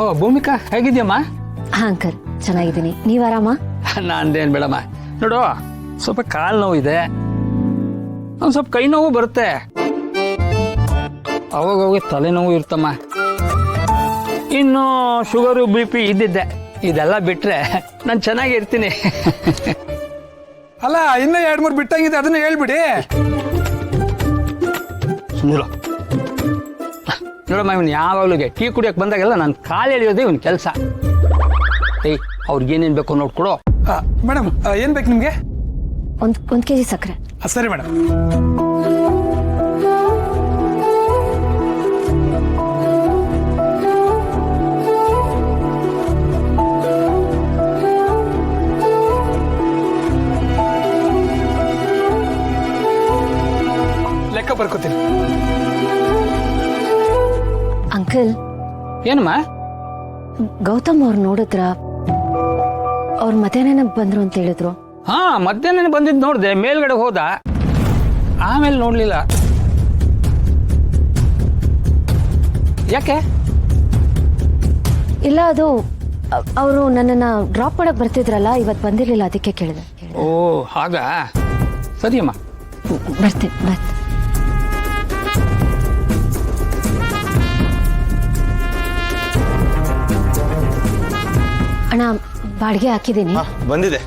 ಓ ಭೂಮಿಕಾ ಹೇಗಿದ್ಯಮ್ಮ? ಹಾ ಅಂಕಲ್ ಚೆನ್ನಾಗಿದ್ದೀನಿ, ನೀವ್ ಆರಾಮ? ನಾನ್ದೇನ್ ಬೇಡಮ್ಮ. ನೋಡು ಸ್ವಲ್ಪ ಕಾಲು ನೋವು ಇದೆ, ಒಂದ್ ಸ್ವಲ್ಪ ಕೈ ನೋವು ಬರುತ್ತೆ, ಅವಾಗ ತಲೆನೋವು ಇರ್ತಮ್ಮ. ಇನ್ನು ಶುಗರು BP ಇದ್ದಿದ್ದೆ, ಇದೆಲ್ಲ ಬಿಟ್ರೆ ನಾನು ಚೆನ್ನಾಗಿರ್ತೀನಿ. ಅಲ್ಲ ಇನ್ನ 2-3 ಬಿಟ್ಟಂಗಿದೆ, ಅದನ್ನ ಹೇಳ್ಬಿಡಿ. ಸುಮ್ಮನೆ ನೋಡಮ್ಮ, ಇವನು ಯಾವಾಗಲೂ ಟೀ ಕುಡಿಯಕ್ಕೆ ಬಂದಾಗೆಲ್ಲ ನಾನು ಕಾಲು ಎಳೆಯೋದೇ ಇವನ್ ಕೆಲಸ. ಅವ್ರಿಗೇನೇನು ಬೇಕು ನೋಡ್ಕೊಡು. ಮೇಡಮ್ ಏನ್ ಬೇಕು ನಿಮ್ಗೆ? ಒಂದ್ ಕೆಜಿ ಸಕ್ಕರೆ. ಸರಿ ಮೇಡಮ್. ಲೆಕ್ಕ ಬರ್ಕೋತೀನಿ. ಅಂಕಲ್ ಏನಮ್ಮ? ಗೌತಮ್ ಅವ್ರು ನೋಡಿದ್ರ? ಅವ್ರ ಮಧ್ಯಾಹ್ನ ಬಂದ್ರು ಅಂತ ಹೇಳಿದ್ರು. ಹಾ ಮಧ್ಯಾಹ್ನ ಬಂದಿದ್ದು ನೋಡ್ದೆ, ಮೇಲ್ಗಡೆ ಹೋದ, ಆಮೇಲೆ ನೋಡ್ಲಿಲ್ಲ. ಯಾಕೆ? ಇಲ್ಲ ಅದು ಅವರು ನನ್ನನ್ನ ಡ್ರಾಪ್ ಮಾಡಕ್ ಬರ್ತಿದ್ರಲ್ಲ, ಇವತ್ ಬಂದಿರ್ಲಿಲ್ಲ, ಅದಕ್ಕೆ ಕೇಳಿದೆ. ಓ ಹಾಗ, ಸರಿಯಮ್ಮ. ಬರ್ತೀನಿ. ಅಣ್ಣ ಬಾಡಿಗೆ ಹಾಕಿದ್ದೀನಿ. ಬಂದಿದೆ.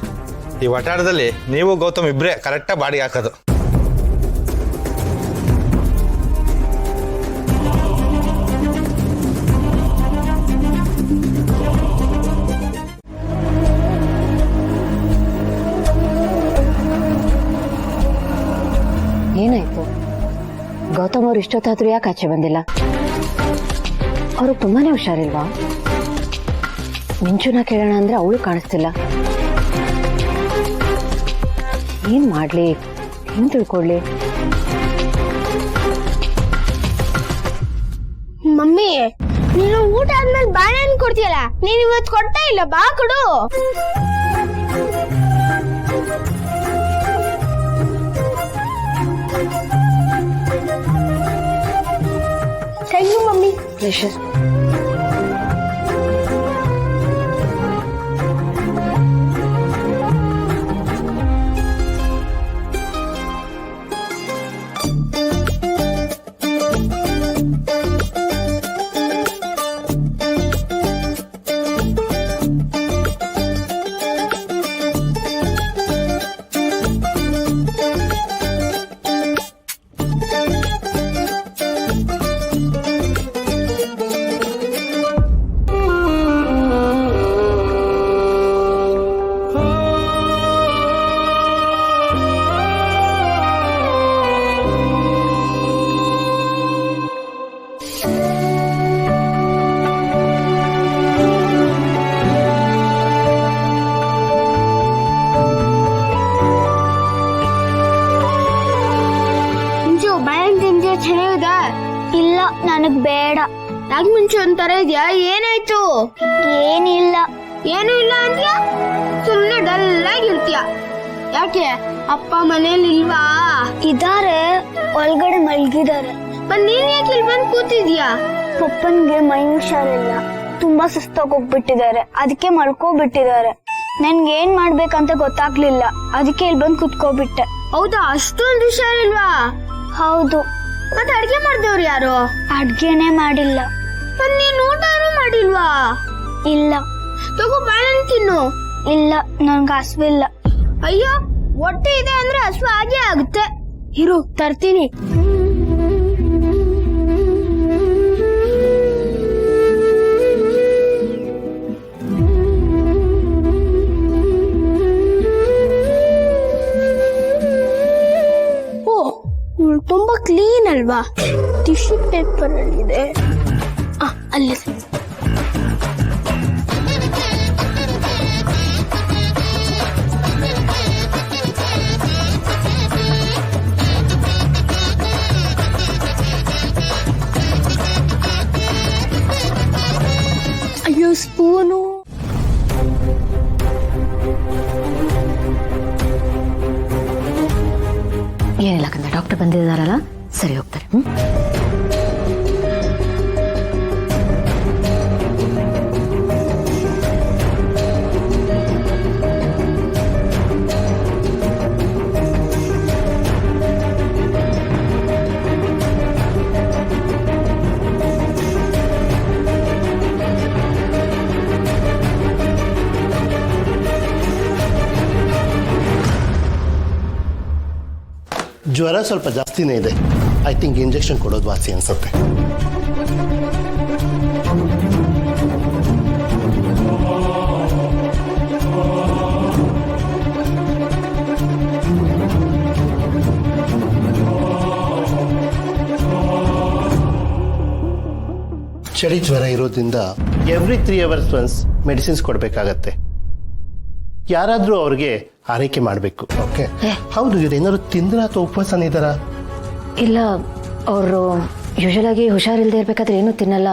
ಈ ವಟಾರದಲ್ಲಿ ನೀವು ಗೌತಮ್ ಇಬ್ರೇ ಕರೆಕ್ಟಾಗಿ ಬಾಡಿಗೆ ಹಾಕೋದು. ಏನಾಯ್ತು? ಗೌತಮ್ ಅವ್ರು ಇಷ್ಟೊತ್ತಾದ್ರೂ ಯಾಕೆ ಆಚೆ ಬಂದಿಲ್ಲ? ಅವರು ತುಂಬಾನೇ ಹುಷಾರಿಲ್ವಾ? ಮಿಂಚುನ ಕೇಳೋಣ ಅಂದ್ರೆ ಅವಳು ಕಾಣಿಸ್ತಿಲ್ಲ. ಏನ್ ಮಾಡ್ಲಿ, ಏನ್ ತಿಳ್ಕೊಳ್ಳಿ? ಮಮ್ಮಿ, ನೀನು ಊಟ ಆದ್ಮೇಲೆ ಬಾಳೆಹಣ್ಣು ಕೊಡ್ತೀಯಲ್ಲ, ನೀನ್ ಇವತ್ತು ಕೊಡ್ತಾ ಇಲ್ಲ, ಬಾ ಕೊಡು. Thank you mummy. ಪ್ರೆಷರ್. ಚೆನ್ನಾಗಿದೆ. ಇಲ್ಲ ನನಗ್ ಬೇಡ. ಯಾಕೆ ಮುಂಚೆ ಒಂಥರ ಇದ್ಯಾ? ಏನಾಯ್ತು? ಏನಿಲ್ಲ. ಏನು ಇಲ್ಲ ಅಂದ್ಯಾ? ಸುಮ್ನೆ ಡಲ್ ಆಗಿರ್ತೀಯ. ಯಾಕೆ? ಅಪ್ಪ ಮನೇಲಿ ಇಲ್ವಾ? ಇದಾರೆ, ಒಳಗಡೆ ಮಲ್ಗಿದ್ದಾರೆ. ನೀನ್ ಯಾಕೆ ಇಲ್ಲಿ ಬಂದು ಕೂತಿದ್ಯಾ? ಪಪ್ಪನ್ಗೆ ಮೈ ಹುಷಾರಿಲ್ಲ, ತುಂಬಾ ಸುಸ್ತಾಗಿ ಹೋಗ್ಬಿಟ್ಟಿದ್ದಾರೆ, ಅದಕ್ಕೆ ಮಲ್ಕೋಬಿಟ್ಟಿದ್ದಾರೆ. ನನ್ಗೆ ಏನ್ ಮಾಡ್ಬೇಕಂತ ಗೊತ್ತಾಗ್ಲಿಲ್ಲ, ಅದಕ್ಕೆ ಇಲ್ಲಿ ಬಂದು ಕುತ್ಕೋಬಿಟ್ಟೆ. ಹೌದಾ? ಅಷ್ಟೊಂದು ಹುಷಾರಿಲ್ವಾ? ಹೌದು. ಮತ್ತೆ ಅಡ್ಗೆ ಮಾಡಿದವ್ರು ಯಾರು? ಅಡ್ಗೆನೆ ಮಾಡಿಲ್ಲ. ನೀನ್ ಊಟನೂ ಮಾಡಿಲ್ವಾ? ಇಲ್ಲ. ತಗೋ ಬಾಳೆಹಣ್ಣು ತಿನ್ನು. ಇಲ್ಲ, ನನ್ಗೆ ಹಸುವಿಲ್ಲ. ಅಯ್ಯೋ, ಹೊಟ್ಟೆ ಇದೆ ಅಂದ್ರೆ ಹಸು ಹಾಗೆ ಆಗುತ್ತೆ. ಇರು ತರ್ತೀನಿ. ತುಂಬಾ ಕ್ಲೀನ್ ಅಲ್ವಾ? ಟಿಶ್ಯೂ ಪೇಪರ್ ಅಲ್ಲಿದೆ. ಅಲ್ಲಿ ಅಯ್ಯೋ ಸ್ಪೂನು. ಏನಿಲ್ಲ ಕಂದ, ಡಾಕ್ಟರ್ ಬಂದಿದ್ದಾರಲ್ಲ, ಸರಿ ಹೋಗ್ತಾರೆ. ಜ್ವರ ಸ್ವಲ್ಪ ಜಾಸ್ತಿನೇ ಇದೆ. ಐ ಥಿಂಕ್ ಇಂಜೆಕ್ಷನ್ ಕೊಡೋದು ವಾಸಿ ಅನ್ಸುತ್ತೆ. ಚಳಿ ಜ್ವರ ಇರೋದ್ರಿಂದ ಎವ್ರಿ 3 hours ಒನ್ಸ್ ಮೆಡಿಸಿನ್ಸ್ ಕೊಡಬೇಕಾಗತ್ತೆ. ಯಾರಾದರೂ ಅವ್ರಿಗೆ ಆರೈಕೆ ಮಾಡಬೇಕು. ಓಕೆ, ಹೌದು. ಇವ್ರು ಏನಾದ್ರು ತಿಂದ್ರ ಅಥವಾ ಉಪವಾಸನ ಇದ್ದಾರಾ? ಇಲ್ಲ, ಅವರು ಯೂಶಲ್ ಆಗಿ ಹುಷಾರಿಲ್ಲದೆ ಇರ್ಬೇಕಾದ್ರೆ ಏನೂ ತಿನ್ನಲ್ಲ.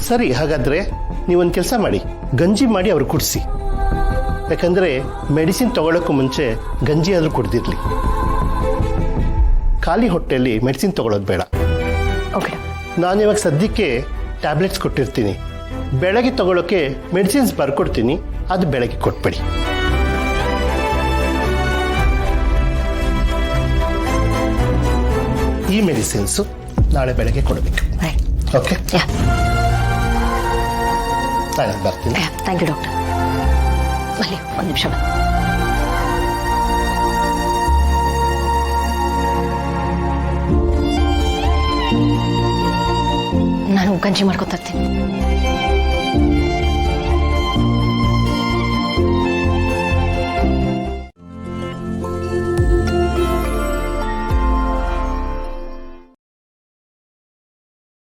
ಸರಿ, ಹಾಗಾದ್ರೆ ನೀವೊಂದು ಕೆಲಸ ಮಾಡಿ, ಗಂಜಿ ಮಾಡಿ ಅವ್ರು ಕುಡಿಸಿ. ಯಾಕಂದ್ರೆ ಮೆಡಿಸಿನ್ ತಗೊಳ್ಳೋಕ್ಕೂ ಮುಂಚೆ ಗಂಜಿ ಆದರೂ ಕುಡ್ದಿರ್ಲಿ. ಖಾಲಿ ಹೊಟ್ಟೆಯಲ್ಲಿ ಮೆಡಿಸಿನ್ ತಗೊಳ್ಳೋದು ಬೇಡ. ಓಕೆ. ನಾನು ಇವಾಗ ಸದ್ಯಕ್ಕೆ ಟ್ಯಾಬ್ಲೆಟ್ಸ್ ಕೊಟ್ಟಿರ್ತೀನಿ. ಬೆಳಗ್ಗೆ ತಗೊಳ್ಳೋಕೆ ಮೆಡಿಸಿನ್ಸ್ ಬರ್ಕೊಡ್ತೀನಿ, ಅದು ಬೆಳಗ್ಗೆ ಕೊಟ್ಬಿಡಿ. ಈ ಮೆಡಿಸಿನ್ಸು ನಾಳೆ ಬೆಳಗ್ಗೆ ಕೊಡಬೇಕು. ಓಕೆ, ನಾಳೆ ಬರ್ತೀನಿ. Thank you doctor. ಬನ್ನಿ, ಒಂದು ನಿಮಿಷ. ನಾನು ಗಂಜಿ ಮಾಡ್ಕೊತಾ ಇರ್ತೀನಿ.